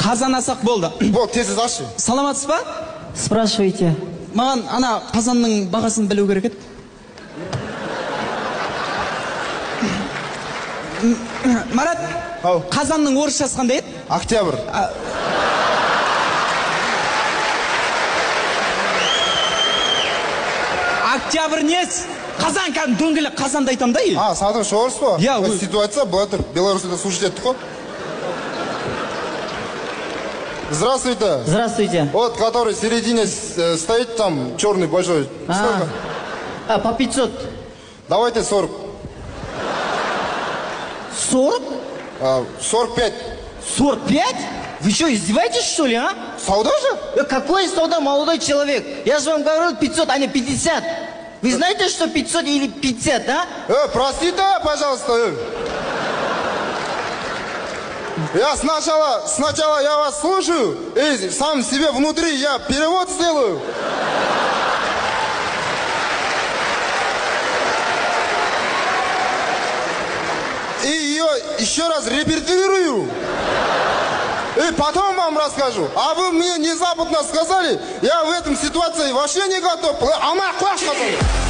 Қазан асақ болды. Бол, тез ашшы. Саламатсыз ба? Спрашивайте. Маған ана қазанның бағасын білу керек еді. Марат, қазанның орысшасы қандай еді? Октябрь. Октябрь нес? Қазан кәдімгі дөңгелек қазанды айтам да. Саудың шоғырсы ба? Я, ситуация была тұр. Беларусьта слушать еттік қой. Здравствуйте. Здравствуйте. Вот, который в середине стоит там, черный большой. Сколько? По 500. Давайте 40. 40? 45. 45? Вы что, издеваетесь, что ли, а? Сауда же? Какой сауда, молодой человек? Я же вам говорил 500, а не 50. Вы знаете, что 500 или 50, а? Простите, пожалуйста. Я сначала я вас слушаю, и сам себе внутри я перевод сделаю. И ее еще раз репетирую. И потом вам расскажу. А вы мне внезапно сказали, я в этом ситуации вообще не готов. Она класс сказала.